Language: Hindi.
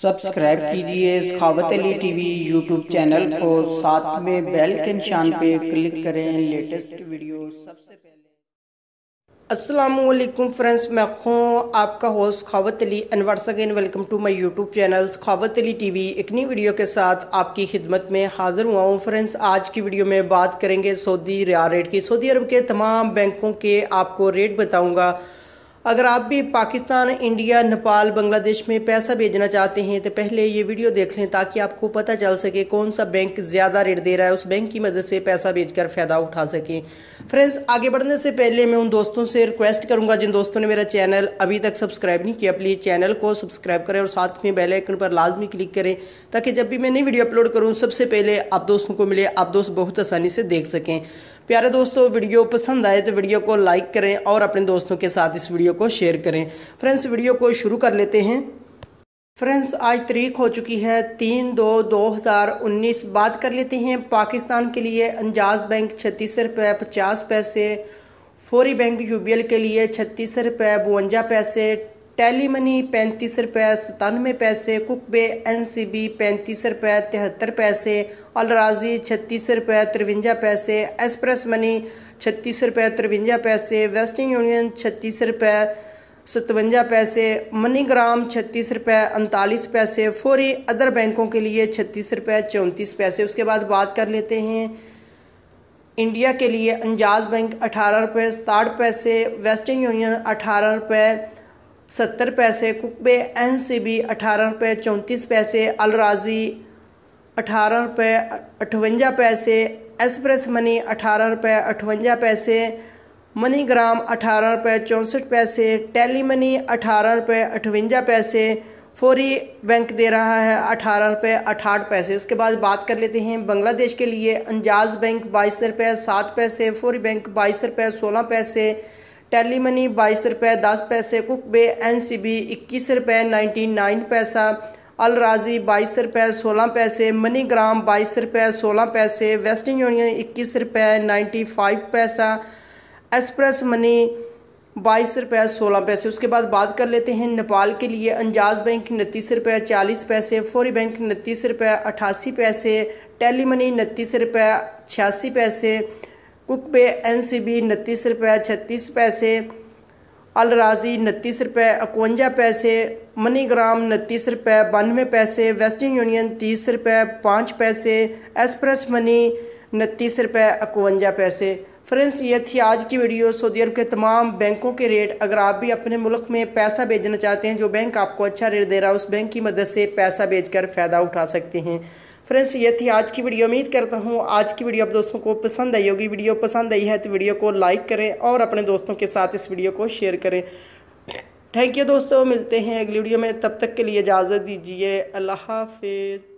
सब्सक्राइब कीजिए सखावत अली टीवी यूट्यूब चैनल को, साथ में बेल के निशान पे क्लिक करें लेटेस्ट वीडियो सबसे पहले। अस्सलामुअलैकुम फ्रेंड्स, मैं हूँ आपका host Sakhawat Ali and once again welcome to my YouTube channel Sakhawat Ali TV. एक नई वीडियो के साथ आपकी खिदमत में हाजिर हुआ हूँ। फ्रेंड्स, आज की वीडियो में बात करेंगे सऊदी रियाल रेट की। सऊदी अरब के तमाम बैंकों के आपको रेट बताऊँगा। अगर आप भी पाकिस्तान, इंडिया, नेपाल, बांग्लादेश में पैसा भेजना चाहते हैं तो पहले ये वीडियो देख लें ताकि आपको पता चल सके कौन सा बैंक ज़्यादा रेट दे रहा है, उस बैंक की मदद से पैसा भेजकर फ़ायदा उठा सकें। फ्रेंड्स, आगे बढ़ने से पहले मैं उन दोस्तों से रिक्वेस्ट करूंगा जिन दोस्तों ने मेरा चैनल अभी तक सब्सक्राइब नहीं किया, प्लीज़ चैनल को सब्सक्राइब करें और साथ में बेल आइकन पर लाजमी क्लिक करें ताकि जब भी मैं नई वीडियो अपलोड करूँ सबसे पहले आप दोस्तों को मिले, आप दोस्त बहुत आसानी से देख सकें। प्यारे दोस्तों, वीडियो पसंद आए तो वीडियो को लाइक करें और अपने दोस्तों के साथ इस वीडियो को शेयर करें। फ्रेंड्स, वीडियो को शुरू कर लेते हैं। फ्रेंड्स, आज तारीख हो चुकी है 3/2/2019। बात कर लेते हैं पाकिस्तान के लिए। अंजाज बैंक 36 रुपये 50 पैसे, फौरी बैंक यूबीएल के लिए 36 रुपये 52 पैसे, टेली मनी 35 रुपये 97 पैसे, कुकबे एनसीबी 35 रुपये 73 पैसे, अलराजी 36 रुपये 53 पैसे, एक्सप्रेस मनी 36 रुपये 53 पैसे, वेस्टर्न यूनियन 36 रुपये 57 पैसे, मनीग्राम 36 रुपये 39 पैसे, फौरी अदर बैंकों के लिए 36 रुपये 34 पैसे। उसके बाद बात कर लेते हैं इंडिया के लिए। अंजाज बैंक 18 रुपये 67 पैसे, वेस्टर्न यूनियन 18 रुपये 70 पैसे, कुकबे एनसीबी 18 रुपये 34 पैसे, अलराजी 18 रुपये 58 पैसे, एक्सप्रेस मनी 18 रुपये 58 पैसे, मनीग्राम 18 रुपये 64 पैसे, टेली मनी 18 रुपये 58 पैसे, फौरी बैंक दे रहा है 18 रुपये 68 पैसे। उसके बाद बात कर लेते हैं बांग्लादेश के लिए। अंजाज बैंक 22 रुपये 7 पैसे, फौरी बैंक 22 रुपये 16 पैसे, टेली मनी 22 रुपये 10 पैसे, कुकबे एनसीबी 21 रुपये 99 पैसा, अलराजी 22 रुपये 16 पैसे, मनीग्राम 22 रुपये 16 पैसे, वेस्टर्न यूनियन 21 रुपये 95 पैसा, एक्सप्रेस मनी 22 रुपये 16 पैसे। उसके बाद बात कर लेते हैं नेपाल के लिए। अंजाज बैंक 29 रुपये 40 पैसे, फौरी बैंक 29 रुपये 88 पैसे, टेली मनी 29 रुपये 86 पैसे, कुकबे एनसीबी 29 रुपये 36 पैसे, अलराजी 29 रुपये 51 पैसे, मनीग्राम 29 रुपये 92 पैसे, वेस्टर्न यूनियन 30 रुपये 5 पैसे, एक्सप्रेस मनी 29 रुपये 51 पैसे। फ्रेंड्स, ये थी आज की वीडियो सऊदी अरब के तमाम बैंकों के रेट। अगर आप भी अपने मुल्क में पैसा भेजना चाहते हैं, जो बैंक आपको अच्छा रेट दे रहा है उस बैंक की मदद से पैसा भेजकर फ़ायदा उठा सकते हैं। फ्रेंड्स, ये थी आज की वीडियो। उम्मीद करता हूँ आज की वीडियो आप दोस्तों को पसंद आई होगी। वीडियो पसंद आई है तो वीडियो को लाइक करें और अपने दोस्तों के साथ इस वीडियो को शेयर करें। थैंक यू दोस्तों, मिलते हैं अगली वीडियो में, तब तक के लिए इजाज़त दीजिए। अल्लाह हाफिज़।